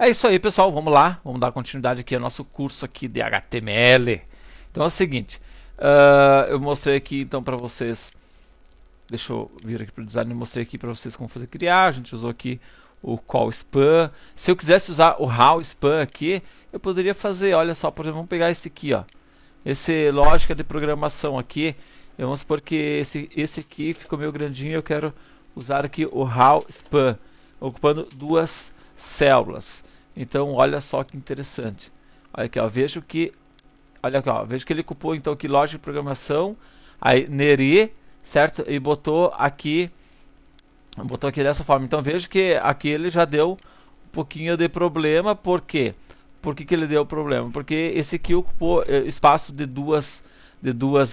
É isso aí, pessoal. Vamos lá. Vamos dar continuidade aqui ao nosso curso aqui de HTML. Então é o seguinte. Eu mostrei aqui então para vocês. Deixa eu vir aqui para o design. Eu mostrei aqui para vocês como fazer criar. A gente usou aqui o call span. Se eu quisesse usar o how span aqui, eu poderia fazer. Olha só, por exemplo, vamos pegar esse aqui, ó. Esse lógica de programação aqui. Vamos supor que esse aqui ficou meio grandinho. Eu quero usar aqui o how span, ocupando duas células. Então, olha só que interessante. Olha aqui, ó, vejo que, olha aqui, ó, vejo que ele ocupou então aqui lógica de programação, aí neri, certo? E botou aqui dessa forma. Então, vejo que aqui ele já deu um pouquinho de problema. Por quê? Por que ele deu problema? Porque esse aqui ocupou espaço de duas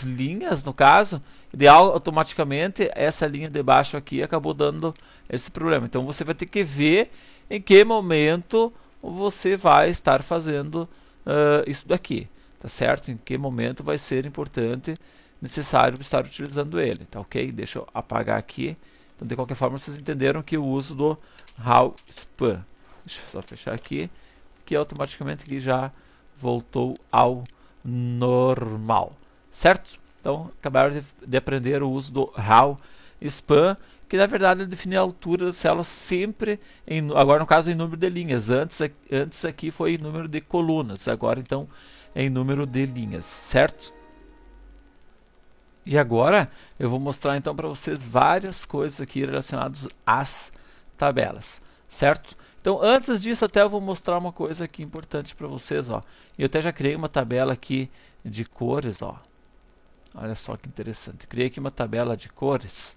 linhas, no caso, e automaticamente essa linha de baixo aqui acabou dando esse problema. Então você vai ter que ver em que momento você vai estar fazendo isso daqui, tá certo? Em que momento vai ser importante, necessário estar utilizando ele, tá ok? Deixa eu apagar aqui. Então, de qualquer forma, vocês entenderam que o uso do how span. Deixa eu só fechar aqui, que automaticamente aqui já voltou ao normal, certo? Então, acabaram de aprender o uso do how span, que na verdade ele define a altura da célula sempre, agora no caso em número de linhas. Antes aqui foi em número de colunas, agora então é em número de linhas, certo? E agora eu vou mostrar então para vocês várias coisas aqui relacionadas às tabelas, certo? Então, antes disso, até eu vou mostrar uma coisa aqui importante para vocês, ó. Eu até já criei uma tabela aqui de cores, ó. Olha só que interessante. Criei aqui uma tabela de cores.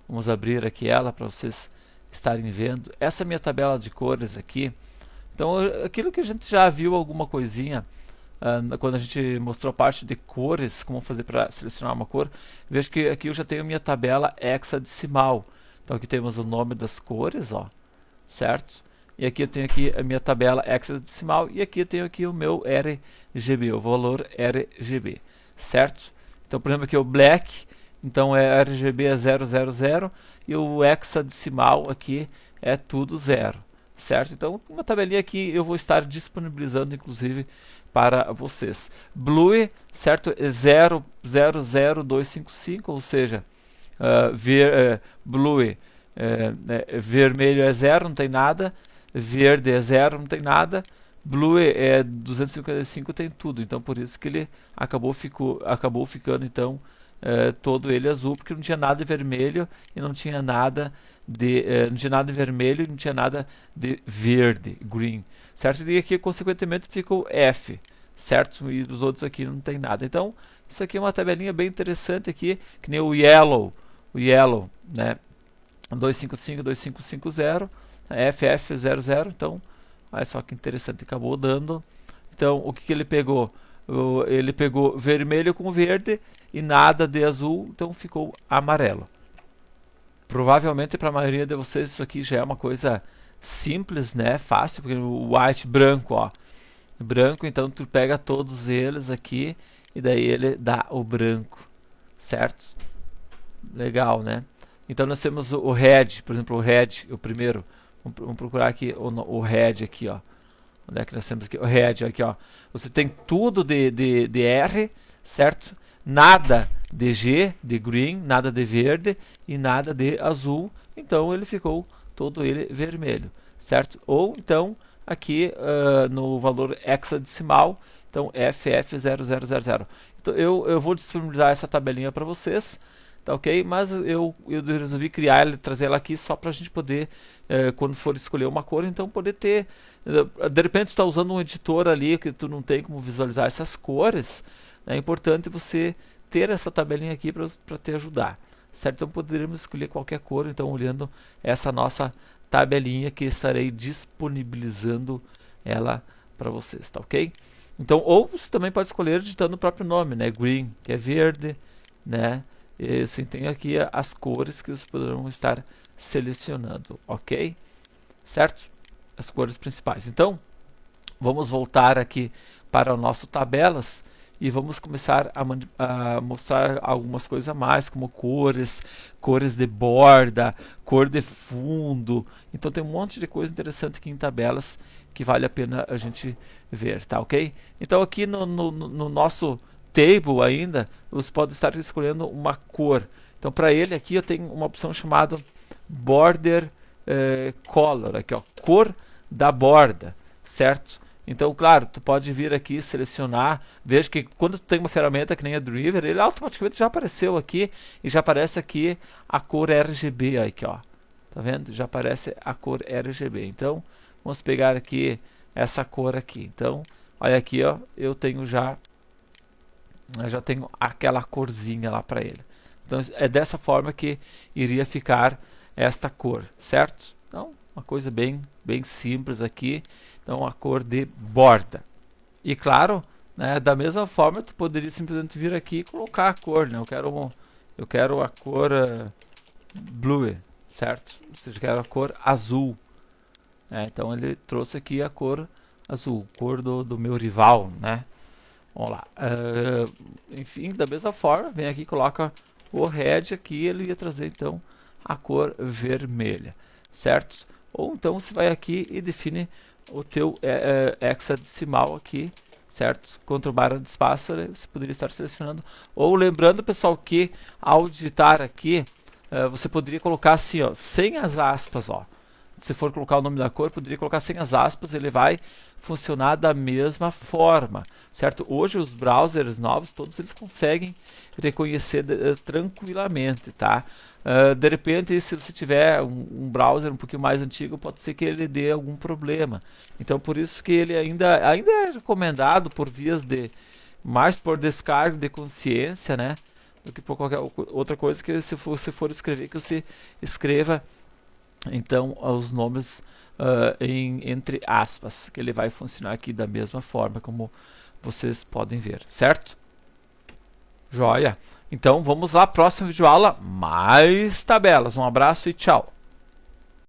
Vamos abrir aqui ela para vocês estarem vendo. Essa é a minha tabela de cores aqui. Então, aquilo que a gente já viu alguma coisinha quando a gente mostrou a parte de cores, como fazer para selecionar uma cor. Vejo que aqui eu já tenho minha tabela hexadecimal. Então, aqui temos o nome das cores, ó, certo? E aqui eu tenho aqui a minha tabela hexadecimal e aqui eu tenho aqui o meu RGB, o valor RGB, certo? Então, por exemplo, aqui o black, então é RGB é 000 e o hexadecimal aqui é tudo 0, certo? Então, uma tabelinha aqui eu vou estar disponibilizando, inclusive, para vocês. Blue, certo? É 000255, ou seja, blue, vermelho é 0, não tem nada. Verde é 0, não tem nada. Blue é 255, tem tudo. Então por isso que ele acabou ficando então todo ele azul, porque não tinha nada de vermelho e não tinha nada de não tinha nada de vermelho e não tinha nada de verde, green, certo? E aqui consequentemente fica o F, certo? E dos outros aqui não tem nada. Então isso aqui é uma tabelinha bem interessante aqui, que nem o yellow, né? 255, 2550, FF00, então olha só que interessante, acabou dando. Então o que ele pegou? Ele pegou vermelho com verde e nada de azul, então ficou amarelo. Provavelmente para a maioria de vocês isso aqui já é uma coisa simples, né? Fácil, porque o white, branco, ó, branco, então tu pega todos eles aqui e daí ele dá o branco, certo? Legal, né? Então nós temos o red, por exemplo, o red, o primeiro. Vamos procurar aqui o red aqui, ó. Onde é que nós temos aqui? O red aqui, ó. Você tem tudo de R, certo? Nada de G, de green, nada de verde e nada de azul. Então ele ficou todo ele vermelho, certo? Ou então aqui no valor hexadecimal, então FF0000. Então eu vou disponibilizar essa tabelinha para vocês. Tá ok? Mas eu resolvi criar ela, trazer ela aqui só para a gente poder, quando for escolher uma cor, então poder ter. De repente, tu está usando um editor ali que tu não tem como visualizar essas cores, né? É importante você ter essa tabelinha aqui para te ajudar, certo? Então poderíamos escolher qualquer cor, então olhando essa nossa tabelinha que estarei disponibilizando ela para vocês, tá ok? Então, ou você também pode escolher digitando o próprio nome, né? Green, que é verde, né? E assim, tem aqui as cores que vocês poderão estar selecionando, ok? Certo? As cores principais. Então, vamos voltar aqui para o nosso tabelas e vamos começar a mostrar algumas coisas a mais, como cores de borda, cor de fundo. Então tem um monte de coisa interessante aqui em tabelas que vale a pena a gente ver, tá ok? Então aqui no nosso table ainda, você pode estar escolhendo uma cor. Então para ele aqui eu tenho uma opção chamada Border Color, aqui ó, cor da borda, certo? Então, claro, tu pode vir aqui selecionar. Veja que quando tu tem uma ferramenta que nem a Driver, ele automaticamente já apareceu aqui e já aparece aqui a cor RGB aqui, ó. Tá vendo? Já aparece a cor RGB. Então, vamos pegar aqui essa cor aqui. Então, olha aqui, ó, eu já tenho aquela corzinha lá para ele. Então, é dessa forma que iria ficar esta cor, certo? Então, uma coisa bem simples aqui. Então, a cor de borda. E claro, né, da mesma forma, tu poderia simplesmente vir aqui e colocar a cor, né? Eu quero a cor blue, certo? Ou seja, eu quero a cor azul. Então, ele trouxe aqui a cor azul, cor do meu rival, né? Vamos lá. Enfim, da mesma forma, vem aqui e coloca o red aqui, ele ia trazer então a cor vermelha, certo? Ou então você vai aqui e define o teu hexadecimal aqui, certo? Ctrl barra de espaço, você poderia estar selecionando. Ou lembrando, pessoal, que ao digitar aqui, você poderia colocar assim, ó, sem as aspas, ó. Se for colocar o nome da cor, poderia colocar sem as aspas, ele vai funcionar da mesma forma, certo? Hoje os browsers novos, todos eles conseguem reconhecer tranquilamente, tá? De repente, se você tiver um browser um pouquinho mais antigo, pode ser que ele dê algum problema. Então, por isso que ele ainda é recomendado por vias mais por descargo de consciência, né? Do que por qualquer outra coisa, que se você for escrever, que você escreva então os nomes entre aspas, que ele vai funcionar aqui da mesma forma como vocês podem ver, certo? Joia! Então vamos lá, próxima videoaula, mais tabelas. Um abraço e tchau!